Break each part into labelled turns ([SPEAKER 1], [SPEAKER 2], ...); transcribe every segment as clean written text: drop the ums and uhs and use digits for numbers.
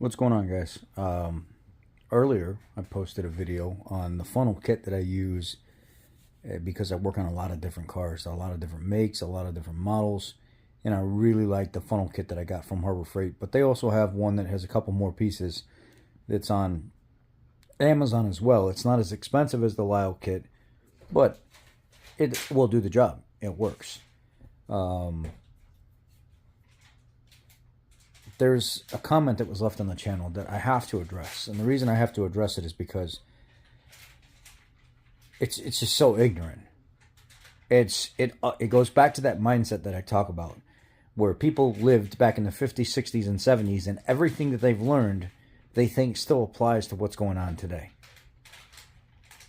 [SPEAKER 1] What's going on, guys? Earlier, I posted a video on the funnel kit that I use because I work on a lot of different cars, a lot of different makes, a lot of different models, and I really like the funnel kit that I got from Harbor Freight. But they also have one that has a couple more pieces that's on Amazon as well. It's not as expensive as the Lyle kit, but it will do the job. It works. There's a comment that was left on the channel that I have to address. And the reason I have to address it is because it's just so ignorant. It goes back to that mindset that I talk about, where people lived back in the 50s, 60s, and 70s, and everything that they've learned, they think still applies to what's going on today.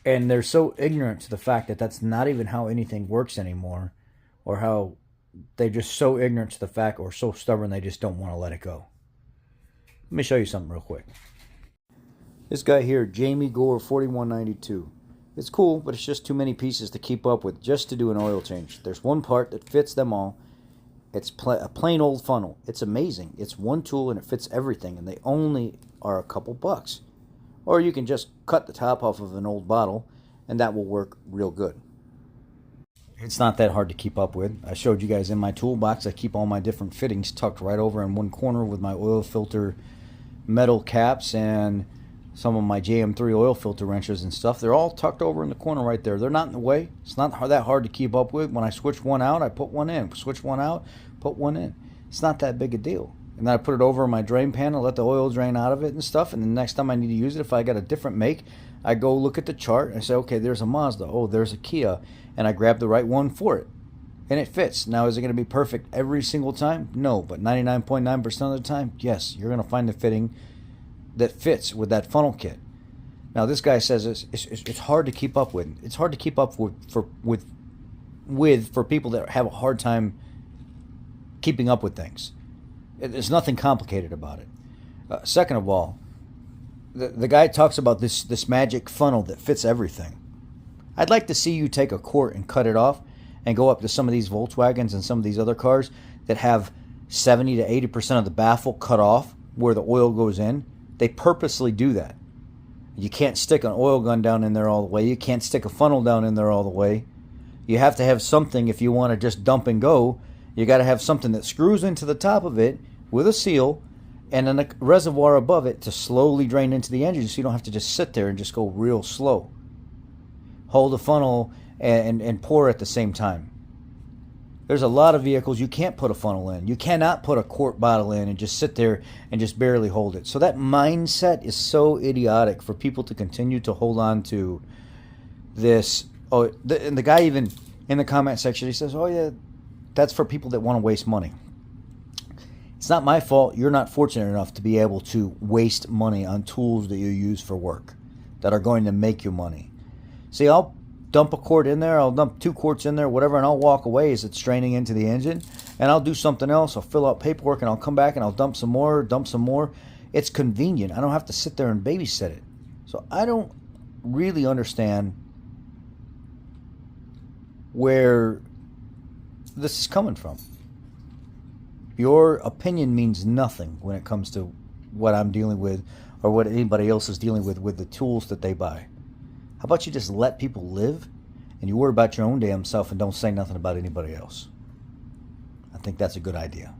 [SPEAKER 1] And they're so ignorant to the fact that that's not even how anything works anymore, or how they're just so ignorant to the fact, or so stubborn they just don't want to let it go. Let me show you something real quick. This guy here, Jamie Gore 4192. It's cool, but it's just too many pieces to keep up with just to do an oil change. There's one part that fits them all. It's a plain old funnel. It's amazing. It's one tool and it fits everything, and they only are a couple bucks. Or you can just cut the top off of an old bottle, and that will work real good. It's not that hard to keep up with. I showed you guys in my toolbox. I keep all my different fittings tucked right over in one corner with my oil filter metal caps and some of my JM3 oil filter wrenches and stuff. They're all tucked over in the corner right there. They're not in the way. It's not that hard to keep up with. When I switch one out, I put one in. Switch one out, put one in. It's not that big a deal. And then I put it over in my drain pan and let the oil drain out of it and stuff. And the next time I need to use it, if I got a different make, I go look at the chart and I say, okay, there's a Mazda. Oh, there's a Kia. And I grab the right one for it. And it fits. Now, is it going to be perfect every single time? No. But 99.9% of the time, yes, you're going to find the fitting that fits with that funnel kit. Now, this guy says it's hard to keep up with. It's hard to keep up with for people that have a hard time keeping up with things. There's nothing complicated about it. Second of all, the guy talks about this magic funnel that fits everything. I'd like to see you take a quart and cut it off and go up to some of these Volkswagens and some of these other cars that have 70 to 80% of the baffle cut off where the oil goes in. They purposely do that. You can't stick an oil gun down in there all the way. You can't stick a funnel down in there all the way. You have to have something if you want to just dump and go. You got to have something that screws into the top of it with a seal and then a reservoir above it to slowly drain into the engine so you don't have to just sit there and just go real slow. Hold the funnel and pour at the same time. There's a lot of vehicles you can't put a funnel in. You cannot put a quart bottle in and just sit there and just barely hold it. So that mindset is so idiotic for people to continue to hold on to this. Oh, and the guy even in the comment section, he says, oh yeah, that's for people that want to waste money. It's not my fault you're not fortunate enough to be able to waste money on tools that you use for work that are going to make you money. See, I'll dump a quart in there, I'll dump 2 quarts in there, whatever, and I'll walk away as it's straining into the engine, and I'll do something else. I'll fill out paperwork, and I'll come back, and I'll dump some more. It's convenient. I don't have to sit there and babysit it. So I don't really understand where this is coming from. Your opinion means nothing when it comes to what I'm dealing with or what anybody else is dealing with the tools that they buy. How about you just let people live and you worry about your own damn self and don't say nothing about anybody else? I think that's a good idea.